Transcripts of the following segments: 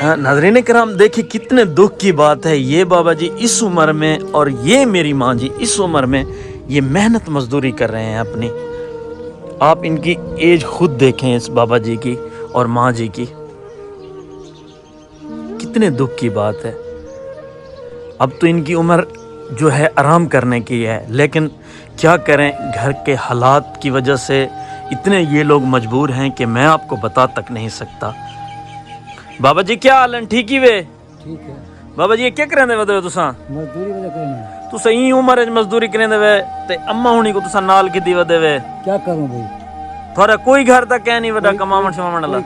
नाज़रीन करम देखिए कितने दुख की बात है, ये बाबा जी इस उम्र में और ये मेरी माँ जी इस उम्र में ये मेहनत मजदूरी कर रहे हैं अपनी। आप इनकी एज खुद देखें इस बाबा जी की और माँ जी की, कितने दुख की बात है। अब तो इनकी उम्र जो है आराम करने की है, लेकिन क्या करें, घर के हालात की वजह से इतने ये लोग मजबूर हैं कि मैं आपको बता तक नहीं सकता। बाबा जी क्या हाल है? ठीक ही वे? ठीक है बाबा जी क्या करेंदे वे तुसा? मजदूरी वजह करनी तुसा ई उम्र च मजदूरी करेंदे वे ते अम्मा हुणी को तुसा नाल किदी वदे वे? क्या करूं भाई, थोड़ा कोई घर तक क्या नहीं वडा कमावन शमावन वाला?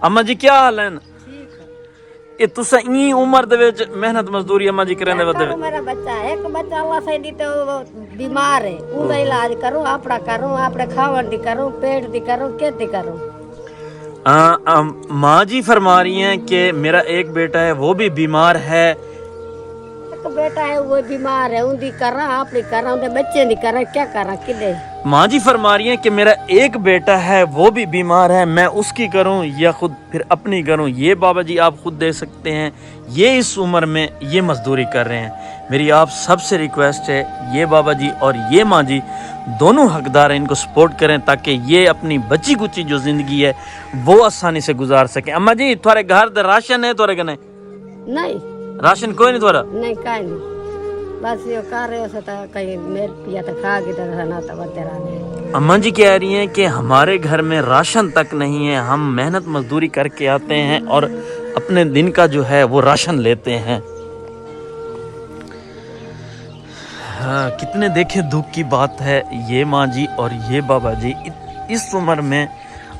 अम्मा जी क्या हाल है? ये तुसा ई उम्र दे विच मेहनत मजदूरी अम्मा जी करेंदे वदे वे? मेरा बच्चा है, एक बच्चा अल्लाह से दी तो बीमार है, उसका इलाज करूं, आपड़ा करूं, आपड़े खावन दी करूं, पेट दी करूं, खेती करूं। माँ जी फरमा रही हैं कि मेरा एक बेटा है वो भी बीमार है। एक बेटा है वो बीमार है, उनकी करा, आपड़ी करा, उनके बच्चे दी करा, क्या करा किदे? माँ जी फरमा रही हैं कि मेरा एक बेटा है वो भी बीमार है, मैं उसकी करूं या खुद फिर अपनी करूं। ये बाबा जी आप खुद देख सकते हैं, ये इस उम्र में ये मजदूरी कर रहे हैं। मेरी आप सबसे रिक्वेस्ट है, ये बाबा जी और ये माँ जी दोनों हकदार हैं, इनको सपोर्ट करें ताकि ये अपनी बची कुची जो जिंदगी है वो आसानी से गुजार सकें। अम्मा जी तुम्हारे घर द राशन है तुम्हारे कने? नहीं राशन कोई नहीं तुम्हारा? नहीं काई नहीं, बस ये कर रहे हो सता कहीं मेर पिया तो खा के तरह ना तो तेरा नहीं। अम्मा जी कह रही हैं कि हमारे घर में राशन तक नहीं है, हम मेहनत मजदूरी करके आते हैं और अपने दिन का जो है वो राशन लेते हैं। हाँ, कितने देखे दुख की बात है, ये माँ जी और ये बाबा जी इस उम्र में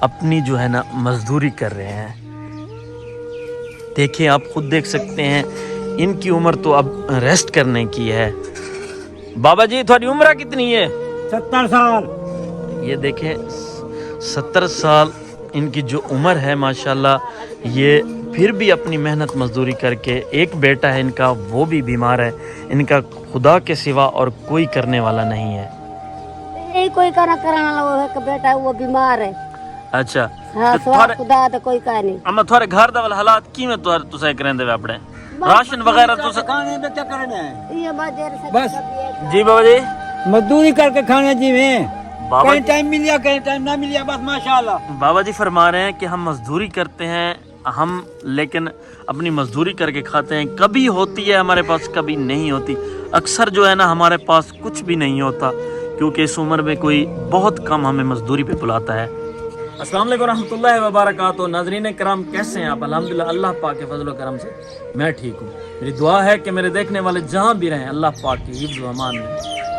अपनी जो है ना मजदूरी कर रहे हैं। देखिए आप खुद देख सकते हैं, इनकी उम्र तो अब रेस्ट करने की है। बाबा जी तुम्हारी उम्र कितनी है? 70 साल। ये देखें 70 साल इनकी जो उम्र है माशाल्लाह, ये फिर भी अपनी मेहनत मजदूरी करके, एक बेटा है इनका वो भी बीमार है, इनका खुदा के सिवा और कोई करने वाला नहीं है। यही कोई करा कराना वाला एक बेटा है वो बीमार है। अच्छा हाँ, तो थारे खुदा तो कोई का नहीं। अम्मा थारे घर दा वाला हालात किवें तुसे करेंदे वे अपने? राशन वगैरह तुसे खाने में क्या करना है? ये बाजार बस। जी बाबा जी मजदूरी करके खाने जी में बाबा कहीं टाइम मिल गया, कहीं टाइम ना मिल गया, बस माशाल्लाह। बाबा जी फरमा रहे हैं कि हम मजदूरी करते हैं हम, लेकिन अपनी मजदूरी करके खाते हैं। कभी होती है हमारे पास, कभी नहीं होती। अक्सर जो है ना हमारे पास कुछ भी नहीं होता, क्योंकि इस उम्र में कोई बहुत कम हमें मजदूरी पे बुलाता है। अस्सलाम वालेकुम रहमतुल्लाहि व बरकातहू। नाज़रीन कराम कैसे हैं आप? अल्हम्दुलिल्लाह अल्लाह पाक के फजल व करम से मैं ठीक हूँ। मेरी दुआ है कि मेरे देखने वाले जहाँ भी रहें अल्लाह पाक की हिफ्ज़ व अमान में।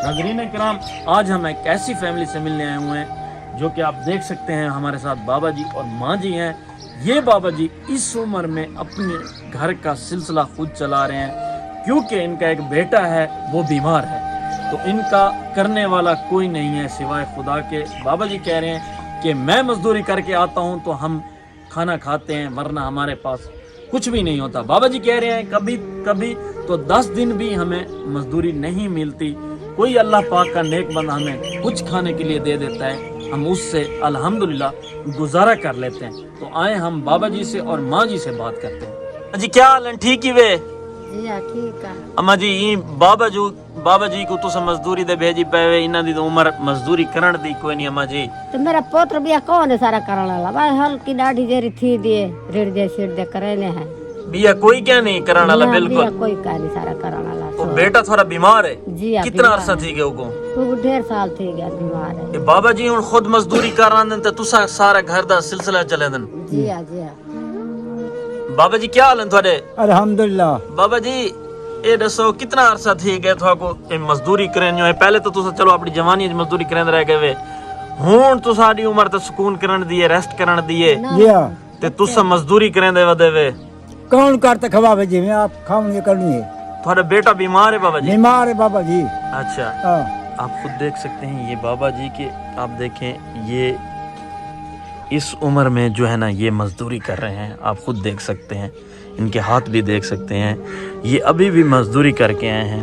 नाज़रीन कराम आज हम एक ऐसी फैमिली से मिलने आए हुए हैं जो कि आप देख सकते हैं हमारे साथ बाबा जी और माँ जी हैं। ये बाबा जी इस उम्र में अपने घर का सिलसिला खुद चला रहे हैं, क्योंकि इनका एक बेटा है वो बीमार है, तो इनका करने वाला कोई नहीं है सिवाय खुदा के। बाबा जी कह रहे हैं कि मैं मजदूरी करके आता हूँ तो हम खाना खाते हैं, वरना हमारे पास कुछ भी नहीं होता। बाबा जी कह रहे हैं कभी कभी तो 10 दिन भी हमें मजदूरी नहीं मिलती, कोई अल्लाह पाक का नेक बंदा हमें कुछ खाने के लिए दे देता है, हम उससे अल्हम्दुलिल्लाह गुजारा कर लेते हैं। तो आए हम बाबा जी से और माँ जी से बात करते हैं। जी क्या हाल है? ठीक ही वे? जी हाँ ठीक है। अम्मा जी बाबा जी को तो मजदूरी दे भेजी पे, इन्हां दी तो उम्र मजदूरी करन दी कोई नहीं। अम्मा जी तो मेरा पुत्र भी कौन है सारा कराने वाला? बस हल्की दाढ़ी जेरी थी दिए रेड दे सिर दे करेने हैं। बिया कोई क्या नहीं कराने वाला? बिल्कुल कोई का नहीं सारा कराने वाला। तो बेटा थोड़ा बीमार है? जी हाँ, कितना अरसा थी गया उको? वो 1.5 साल थी गया बीमार है। ये बाबा जी हुन खुद मजदूरी कर रहे हैं तो तुसा सारा घर दा सिलसिला चले दन। जी हाँ जी हाँ। बाबा जी क्या हाल है थोड़े? अल्हम्दुलिल्लाह। बाबा जी ये दसो कितना अरसा थी गया थोको मजदूरी करन जो? पहले तो तुसा चलो अपनी जवानी मजदूरी करन रह गए, हुन तो साडी उम्र तो सुकून करन दी है, रेस्ट करन दी है, ते तुसा मजदूरी करन दे वदे वे कौन करते खवावे जी में आप खाओगे करनी है। थोड़ा बेटा बीमार है बाबा जी? बीमार है बाबा जी। अच्छा आप खुद देख सकते हैं ये बाबा जी के, आप देखें ये इस उम्र में जो है ना ये मजदूरी कर रहे हैं, आप खुद देख सकते हैं, इनके हाथ भी देख सकते हैं, ये अभी भी मजदूरी करके आए हैं।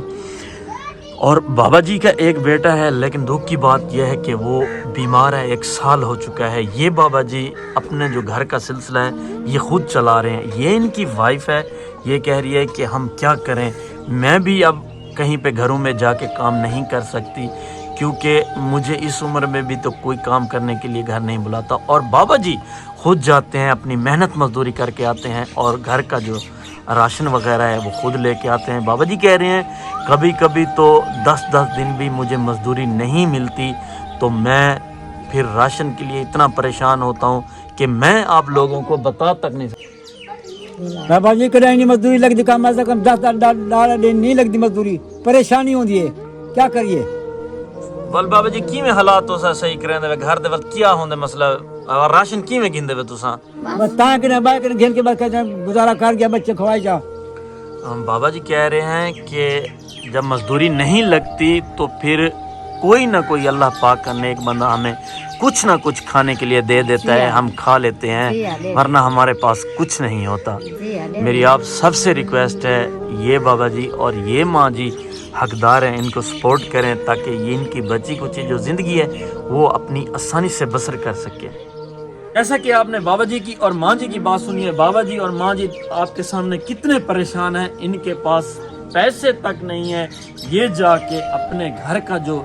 اور بابا جی کا ایک بیٹا ہے، لیکن دکھ کی بات یہ ہے کہ وہ بیمار ہے، 1 سال ہو چکا ہے۔ یہ بابا جی اپنے جو گھر کا سلسلہ ہے یہ خود چلا رہے ہیں۔ یہ ان کی وائف ہے، یہ کہہ رہی ہے کہ ہم کیا کریں، میں بھی اب کہیں پہ گھروں میں جا کے کام نہیں کر سکتی، کیونکہ مجھے اس عمر میں بھی تو کوئی کام کرنے کے لیے گھر نہیں بلاتا۔ اور بابا جی خود جاتے ہیں، اپنی محنت مزدوری کر کے آتے ہیں، اور گھر کا جو راشن وغیرہ ہے وہ خود لے کے آتے ہیں۔ بابا جی کہہ رہے ہیں کبھی کبھی تو 10 دن بھی مجھے مزدوری نہیں ملتی تو میں پھر راشن کے لیے اتنا پریشان ہوتا ہوں کہ میں آپ لوگوں کو بتا تک نہیں سکتا۔ بابا جی کرائی نہیں مزدوری لگتی، کم از کم 10 دن نہیں لگتی مزدوری، پریشانی ہوتی ہے، کیا کریے؟ بل بابا جی کیویں حالات تو صحیح کریں دے گھر دے وقت کیا ہوندے مسئلہ اور راشن کیویں گھندے وے تساں؟ بس تاں کہ باہر کے گھر کے بعد کہتے ہیں گزارا کر گیا، بچے کھوائے جا۔ بابا جی کہہ رہے ہیں کہ جب مزدوری نہیں لگتی تو پھر کوئی نہ کوئی اللہ پاک کا نیک بندہ ہمیں کچھ نہ کچھ کھانے کے لیے دے دیتا ہے، ہم کھا لیتے ہیں، ورنہ ہمارے پاس کچھ نہیں ہوتا۔ میری آپ سب سے ریکویسٹ ہے، یہ بابا جی اور یہ ماں جی حقدار ہیں، ان کو سپورٹ کریں تاکہ یہ ان کی بچی کچی جو زندگی ہے وہ اپنی آسانی سے بسر کر سکے۔ جیسا کہ آپ نے بابا جی کی اور ماں جی کی بات سنی ہے، بابا جی اور ماں جی آپ کے سامنے کتنے پریشان ہیں، ان کے پاس پیسے تک نہیں ہیں یہ جا کے اپنے گھر کا جو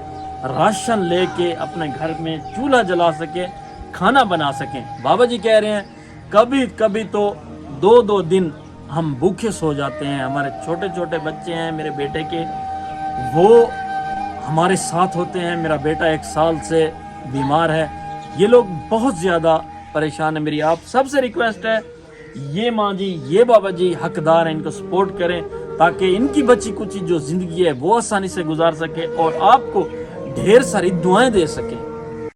راشن لے کے اپنے گھر میں چولہا جلا سکے، کھانا بنا سکیں۔ بابا جی کہہ رہے ہیں کبھی کبھی تو 2 دن ہم بھوکے سو جاتے ہیں، ہمارے چھوٹے چھوٹے بچے ہیں میرے بیٹے کے، وہ ہمارے ساتھ ہوتے ہیں، میرا بیٹا 1 سال سے بیمار ہے، یہ لوگ بہت زیادہ پریشان ہیں۔ میری آپ سب سے ریکویسٹ ہے، یہ ماں جی یہ بابا جی حقدار ہیں، ان کو سپورٹ کریں تاکہ ان کی بچی کچی جو زندگی ہے وہ آسانی سے گزار سکے اور آپ کو ڈھیر ساری دعائیں دے سکیں۔